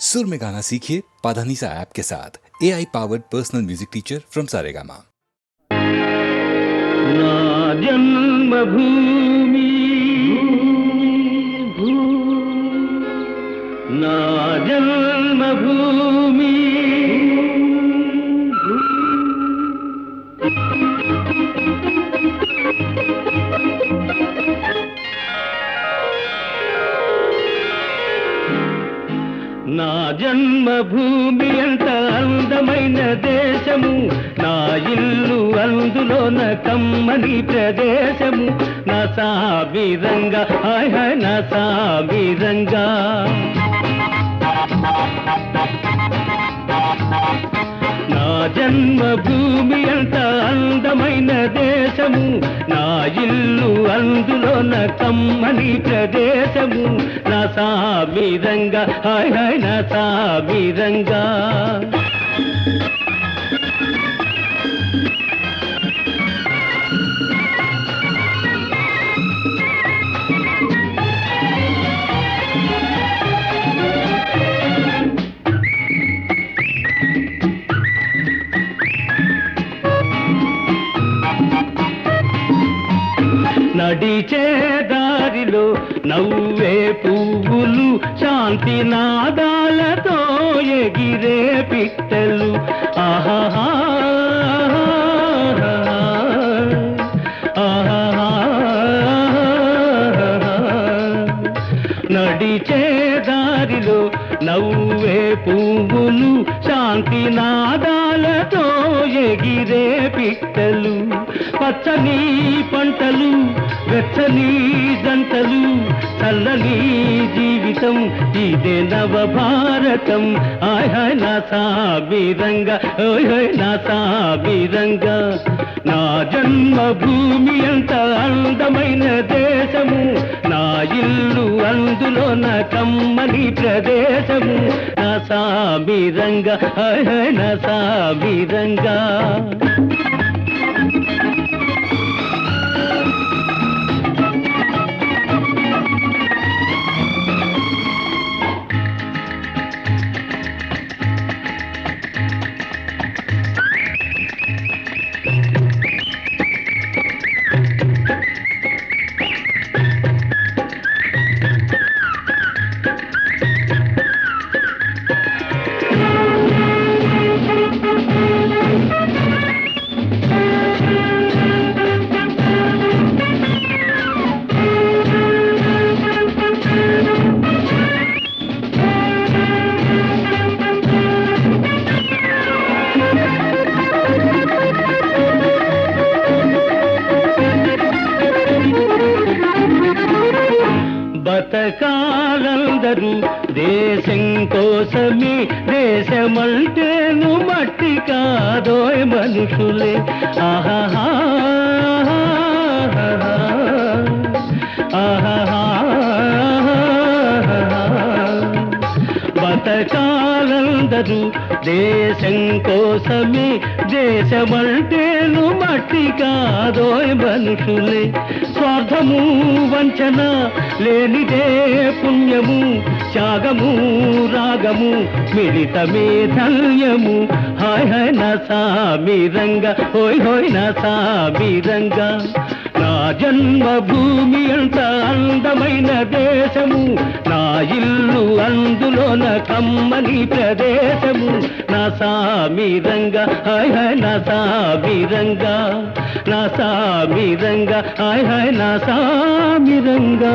सुर में गाना सीखिए पाधानीसा ऐप के साथ AI powered personal music teacher from Saregama. నా జన్మభూమి నా జన్మభూమి నా జన్మభూమి ఎంత అందమైన దేశము, నా ఇల్లు అందులోన కమ్మని ప్రదేశము. నా సామిరంగా హాయ్ హాయ్ నా సామిరంగా. నా జన్మభూమి ఎంత అందమైన దేశము, నా ఇల్లు అందులోన కమ్మని ప్రదేశము. నా సామిరంగా హాయ్ హాయ్ నా సామిరంగా. నడిచే దారిలో నవ్వే పువ్వులు, శాంతి నాదాలతో ఎగిరే పిట్టలు. ఆహాహా ఆహాహా. నడిచే దారిలో నవ్వే పువ్వులు, శాంతి నాదాలతో ఎగిరే పిట్టలు. పచ్చని పంటలు, వెచ్చని జంటలు, చల్లని జీవితం ఇదే నవభారతం. హాయ్ హాయ్ నా సామిరంగా ఓయ్ హాయ్ నా సామిరంగా. నా జన్మభూమి ఎంత అందమైన దేశము, నా ఇల్లు అందులోన కమ్మని ప్రదేశము. నా సామిరంగా హాయ్ హాయ్ నా సామిరంగా. బతకాలందరూ దేశం కోసమే, దేశమంటేను మట్టి కాదోయ్ మనుషులే. ఆహాహా ఆహాహా. బతకాలందరూ దేశం కోసమే, దేశమంటేను మట్టి కాదోయ్ మనుషులే. స్వార్థము వంచన లేనిదే పుణ్యము, త్యాగము రాగము మిళితమే ధన్యము. హాయ్ హాయ్ నా సామిరంగా హోయ్ హోయ్ నా సామిరంగా. నా జన్మభూమి ఎంత అందమైన దేశము, నా ఇల్లు అందులోన కమ్మని ప్రదేశము. నా సామిరంగా హాయ్ హాయ్ నా సామిరంగా. నా సామిరంగా హాయ్ హాయ్ నా సామిరంగా.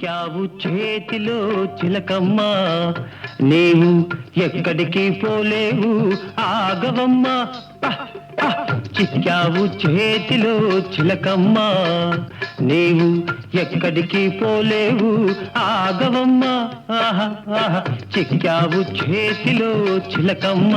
చిక్కావు చేతిలో చిలకమ్మ నీవు ఎక్కడికి పోలేవు ఆగవమ్మ చిక్కావు చేతిలో చిలకమ్మ నీవు ఎక్కడికి పోలేవు ఆగవమ్మ చిక్కావు చేతిలో చిలకమ్మ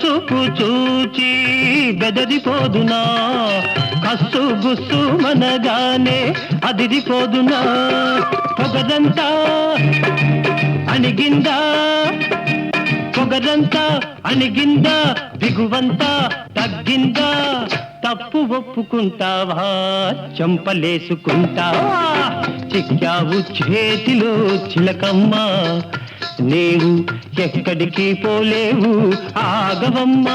చూపు చూచి బెదరిపోదునా కస్సు గుస్సు మనగానే అదిరిపోదునా పొగరంతా అణిగిందా పొగరంతా అణిగిందా దిగువంతా తగ్గిందా తప్పు ఒప్పుకుంటావా చంపలేసుకుంటావా చిక్కావు చేతిలో చిలకమ్మ నీవు ఎక్కడికి పోలేవు ఆగవమ్మ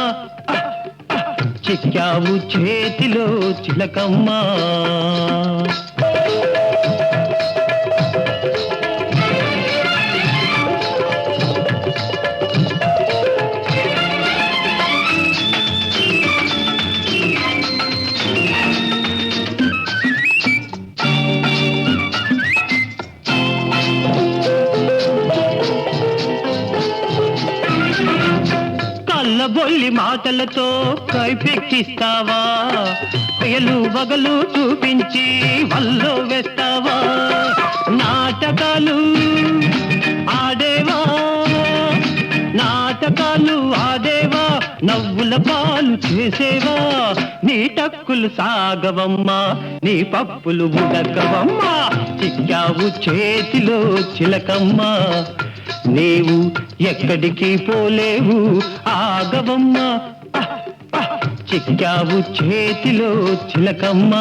చిక్కావు చేతిలో చిలకమ్మ బొల్లి మాటలతో కైపెక్కిస్తావా పేలు వగలు చూపించి వల్లో వేస్తావా నాటకాలు ఆడేవా నాటకాలు ఆడేవా నవ్వుల పాలు చేసేవా నీ టక్కులు సాగవమ్మా నీ పప్పులు ఉడకవమ్మా చిక్కావు చేతిలో చిలకమ్మ నీవు ఎక్కడికి పోలేవు ఆగవమ్మ చిక్కావు చేతిలో చిలకమ్మ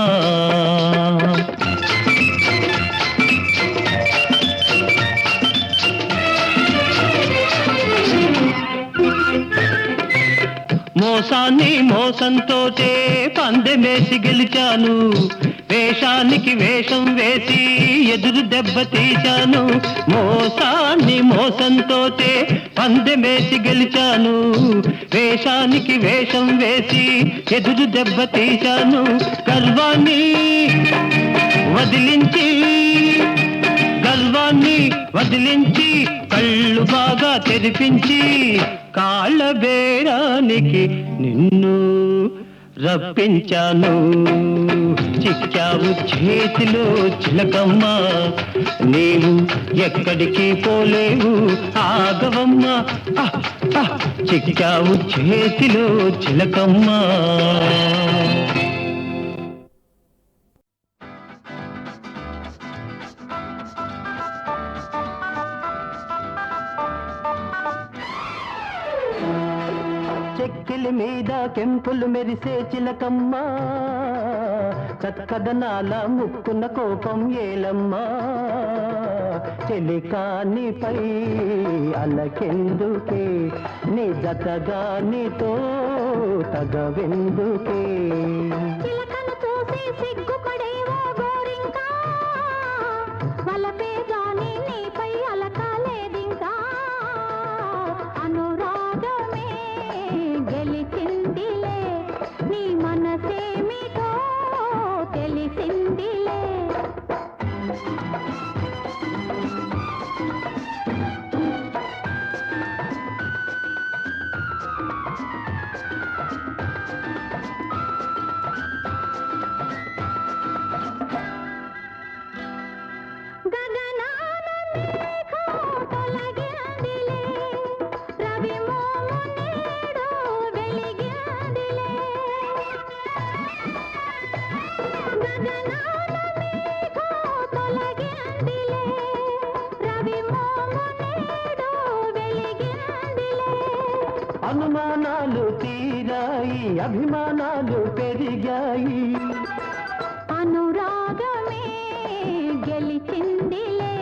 మోసాన్ని మోసంతోటే పందెమేసి గెలిచాను వేషానికి వేషం వేసి ఎదురు దెబ్బ తీశాను మోసాన్ని మోసంతోటే పందెమేసి గెలిచాను వేషానికి వేషం వేసి ఎదురు దెబ్బ తీశాను గర్వాన్ని వదిలించి కళ్ళు బాగా తెరిపించి కాళ్ళ బేరానికి నిన్ను రప్పించాను చిక్కావు చేతిలో చిలకమ్మ నీవు ఎక్కడికి పోలేవు ఆగవమ్మ చిక్కావు చేతిలో చిలకమ్మ చెక్కిలి మీద కెంపులు మెరిసే చిలకమ్మ చక్కదనాల ముక్కున్న కోపం ఏలమ్మా చెలికానిపై అలకెందుకే నీ జతగా నీతో తగవెందుకే చిలకను చూసి సిగ్గుపడేవో గోరింకా వలపే గాని నీపై అలకాలేదింకా అనురాగమే గెలిచిందిలే నీ మనసేమిటో తెలిసిందిలే అనుమానాలు తీరాయి అభిమానాలు పెరిగాయి అనురాగమే గెలిచిందిలే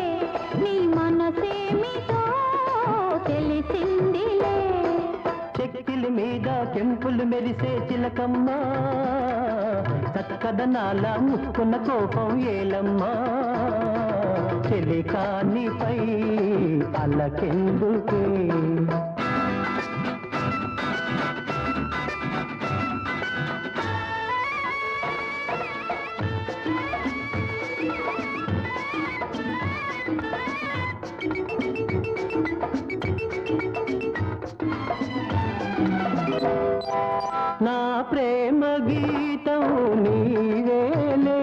నీ మనసేమిటో తెలిసిందిలే చెక్కిలి మీద కెంపులు మెరిసే చిలకమ్మా చక్కదనాల ముక్కున్న కోపం ఏలమ్మా చెలికానిపై అలకెందుకే నా ప్రేమ గీతం నీవేలే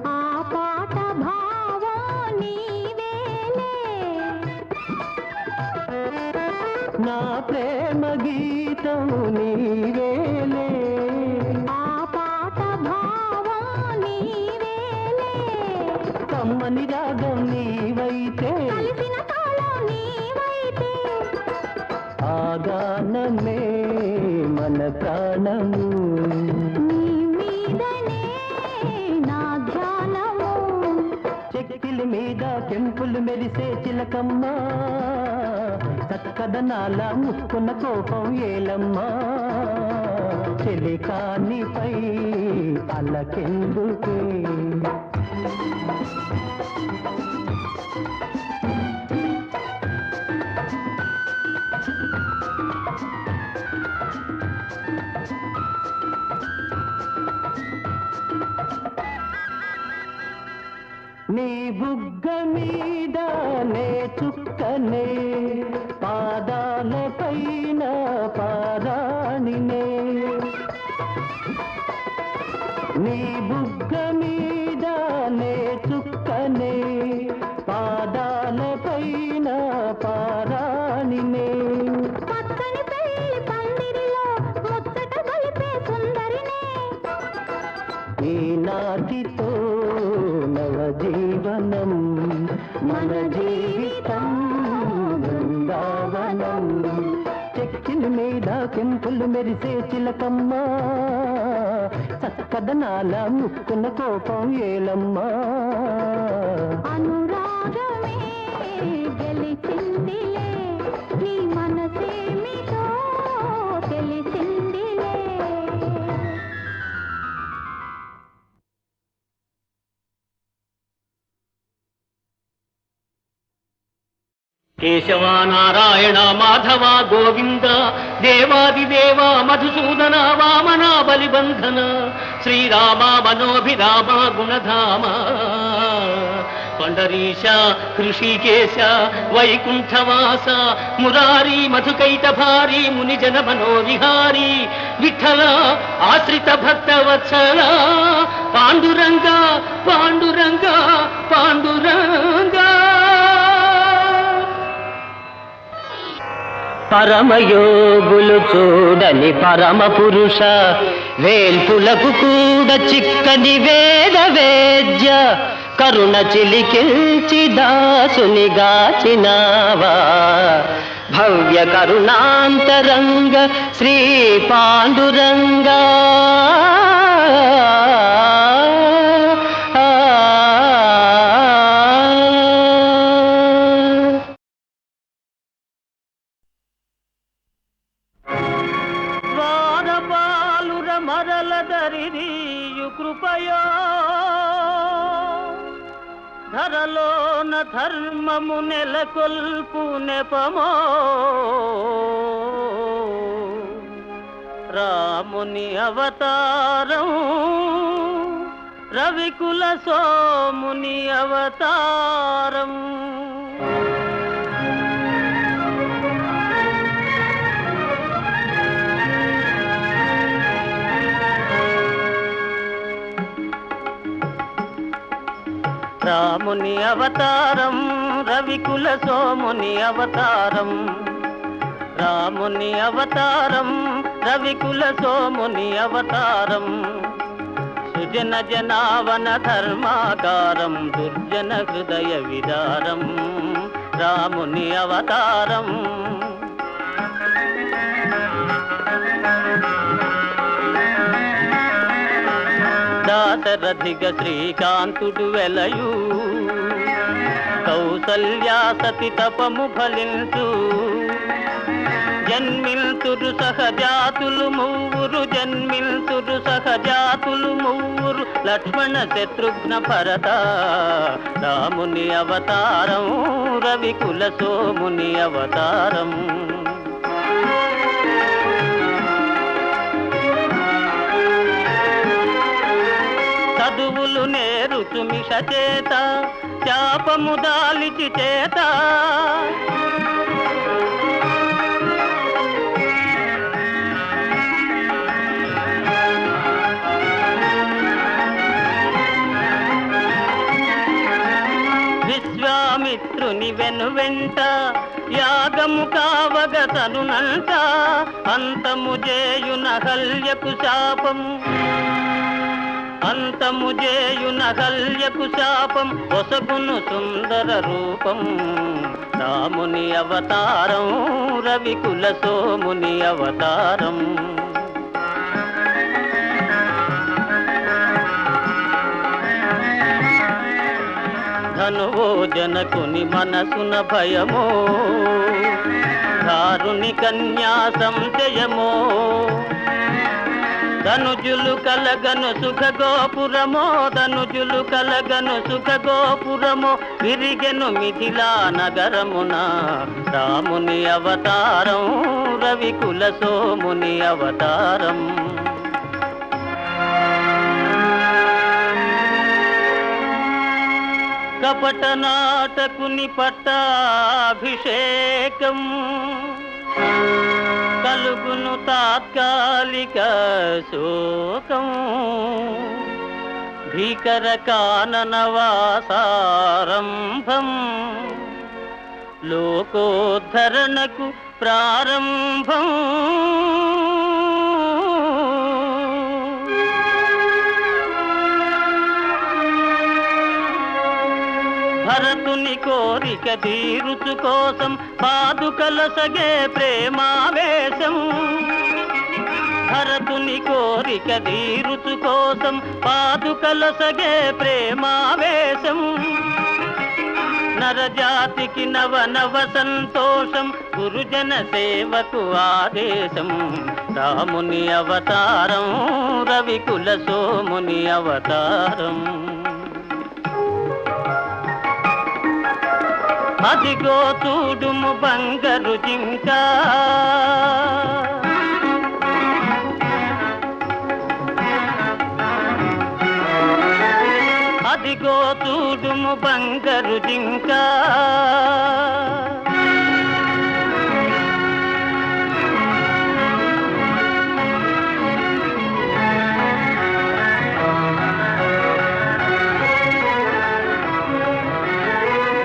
ఆ పాట భావం నీవేలే నా ప్రేమ గీతం నీవేలే ఆ పాట భావం నీవేలే కమ్మని రాగం నీవైతే కలిసిన తాళం నీవైతే ఆ గానమే మన ప్రాణము నీ మీదనే నా ధ్యానము చెక్కిలి మీద కెంపులు మెరిసే చిలకమ్మా చక్కదనాల ముక్కున్న కోపం ఏలమ్మా చెలికానిపై అలకెందుకే నీ బుగ్గ మీద నే చుక్కనే పాదాల పైన పారాణినే నీ బుగ్గ మీద నే చుక్కనే పాదాల పైన పారాణినే పచ్చని పెళ్లి పందిరిలో ముచ్చట గొలిపే సుందరినే ఈనాటితో నవజీవనం మన జీవితం బృందావనం చెక్కిలి మీద కెంపులు మెరిసే చిలకమ్మా చక్కదనాల ముక్కున్న కోపం ఏలమ్మా అనురాగమే గెలిచిందిలే నీ మనసేమిటో తెలిసిందిలే కేశవ నారాయణ మాధవ గోవింద దేవాదిదేవ మధుసూదన వామన బలిబంధన శ్రీరామ మనోభిరామ గుణధామ పండరీశ హృషికేశ వైకుంఠవాస మురారి మధుకైట భారీ మునిజన మనోవిహారీ విఠల ఆశ్రిత భక్త వత్సల పాండురంగ పాండురంగ పాండురంగ పరమయోగులు చూడని పరమ పురుష వేల్పులకు కూడా చిక్కని వేద వేద్య కరుణ చిలికిల్చి దాసుని గాచినావా భవ్య కరుణాంతరంగ శ్రీ పాండురంగా మరలదరిదీయు కృపయో ధరలోన ధర్మము నెలకొల్పు నెపమో రాముని అవతారం రవికుల సోముని అవతారం రాముని అవతారం రవికుల సోముని అవతారం రాముని అవతారం రవికుల సోముని అవతారం సుజన జనావన ధర్మాకారం దుర్జన హృదయ విదారం రాముని అవతారం దాశరథిగ శ్రీకాంతుడు వెలయు కౌసల్యా సతి తపము ఫలించు జన్మిల్తురు సహజాతులు మూవురు జన్మిల్తురు సహజాతులు మూవురు లక్ష్మణ శత్రుఘ్న భరత రాముని అవతారం రవికుల సోముని అవతారం చదువులు నేరుచు మిష చేత శాపము దాలిచి చేత విశ్వామిత్రుని వెనువెంట యాగము కావగతనునంట అంతము చేయున హల్యకు శాపము అంతము చేయున హల్యకు శాపం ఒసగును సుందర రూపం రాముని అవతారం రవికుల సోముని అవతారం ధనువో జనకుని మనసున భయమో దారుని కన్యా సంశయమో ధనుజులు కలగను సుఖ గోపురమో ధనుజులు కలగను సుఖ గోపురమో విరిగెను మిథిలా నగరమున రాముని అవతారం రవికుల సోముని అవతారం కపట నాటకుని పట్టాభిషేకం కలుగును తాత్కాలిక శోకం భీకర కాననవాసారంభం లోకోద్ధరణకు ప్రారంభం భరతుని కోరిక తీరుచు కోసం పాదుకల సగే ప్రేమావేశం భరతుని కోరిక తీరుచు కోసం పాదుకల సగే ప్రేమావేశం నరజాతికి నవ నవ సంతోషం గురుజన సేవకు ఆదేశం రాముని అవతారం రవికుల సోముని అవతారం అదిగో చూడుము బంగారు జింక అదిగో చూడుము బంగారు జింక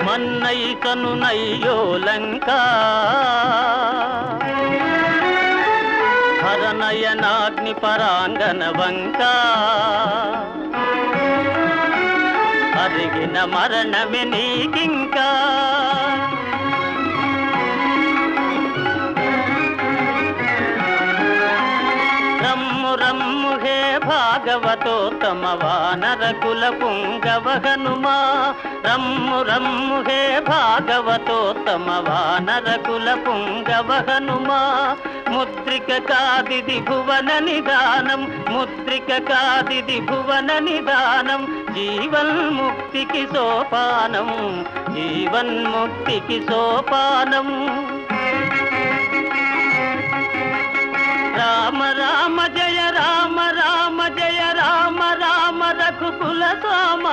మన్నైతను నయ్యో లంక హరనయనాగ్ని పరాంగన వంక అరిగిన మరణమే నీకింకా రమ్ము రమ్ము హే భాగవతోత్తమ వానర కుల పుంగవ హనుమా రమ్ము రమ్ము హే భాగవతోత్తమ వానర కుల పుంగవ హనుమా ముద్రిక కాదిది భువన నిదానం ముద్రిక కాదిది భువన నిదానం జీవన్ముక్తికి సోపానం జీవన్ముక్తికి సోపానం రామ రామ జయ రామ రామ జయ రామ రామ రఘుకుల సామ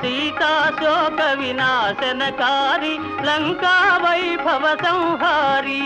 సీతా శోక వినాశనకారి లంకా వైభవ సంహారి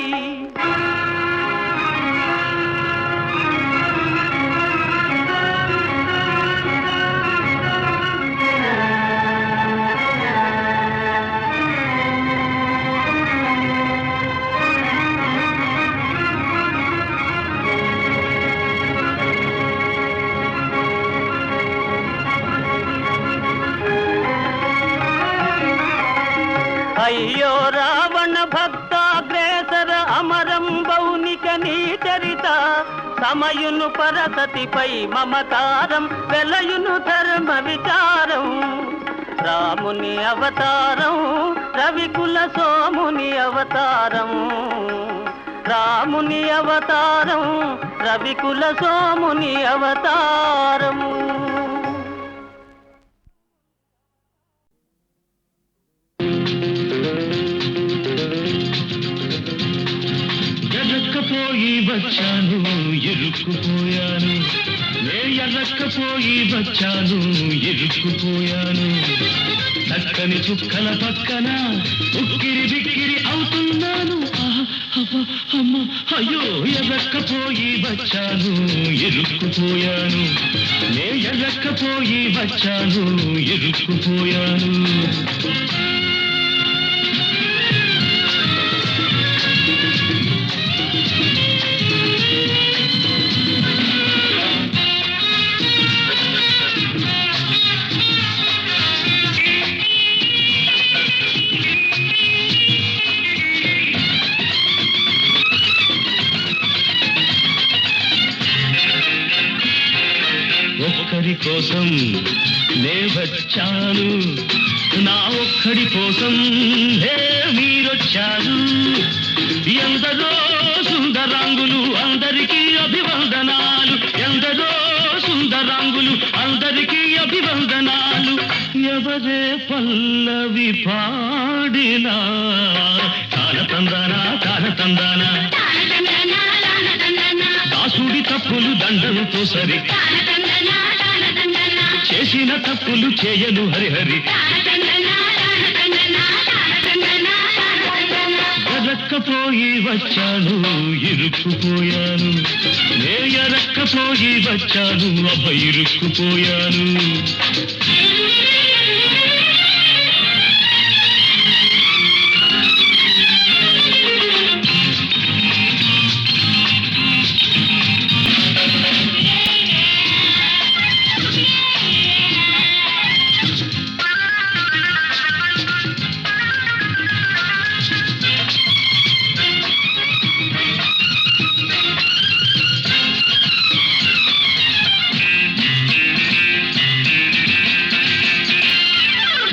అయ్యో రావణ భక్తాగ్రేసర అమరం బౌనిక నీ చరిత సమయును పరసతిపై మమకారం వెలయును ధర్మ విచారం రాముని అవతారం రవికుల సోముని అవతారం రాముని అవతారం రవికుల సోముని అవతారము. ఎర్రక్కపోయి వచ్చాను ఇరుక్కుపోయాను, ఎర్రక్కపోయి వచ్చాను ఇరుక్కుపోయాను. చక్కని చుక్కల పక్కన ఉక్కిరి బిక్కిరి అవుతున్నాను. అమ్మ అయ్యో, ఎర్రక్కపోయి వచ్చాను ఇరుక్కుపోయాను, ఎర్రక్కపోయి వచ్చాను ఇరుక్కుపోయాను. ఒక్కడి కోసం నే వచ్చాను, నా ఒక్కడి కోసం మీరొచ్చారు. ఎందరో సుందరాంగులు అందరికీ అభివందనాలు, ఎందరో సుందరాంగులు అందరికీ అభివందనాలు. ఎవరే పల్లవి పాడినా తానతందానా తానతందానా, దాసుడి తప్పులు దండంతో సరి, చేసిన తప్పులు చేయను హరిహరి. ఎర్రక్కపోయి వచ్చాను ఇరుక్కుపోయాను, ఎర్రక్కపోయి వచ్చాను అబ్బ ఇరుక్కుపోయాను.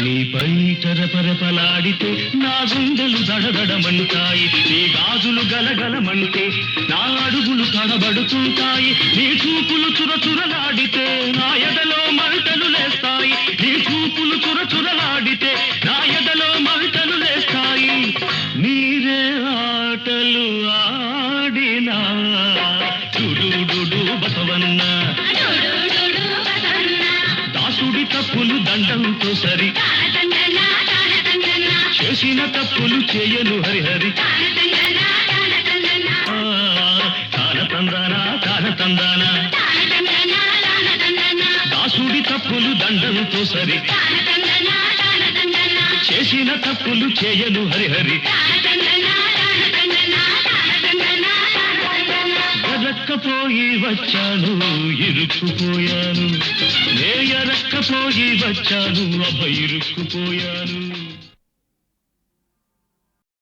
నీపై పరపరపలాడితే నా గుండెలు దడదడమంటాయి, నీ గాజులు గలగలమంటే నా అడుగులు తడబడుతుంటాయి. నీ చూపులు చురచురలాడితే నా ఎదలో మంటలు లేస్తాయి, నీ చూపులు చురచురలాడితే నా ఎదలో మంటలు లేస్తాయి. మీరే ఆటలు ఆడినా డుడు బసవన్న, దాసుడి తప్పులు దండంతో సరి, చేసిన తప్పులు చేయను హరిహరి. తానతందానా తానతందానా, దాసుడి తప్పులు దండంతో సరి, చేసిన తప్పులు చేయను హరిహరి. ఎర్రక్కపోయి వచ్చాను ఇరుక్కుపోయాను, ఎర్రక్కపోయి వచ్చాను అబ్బ ఇరుక్కుపోయాను.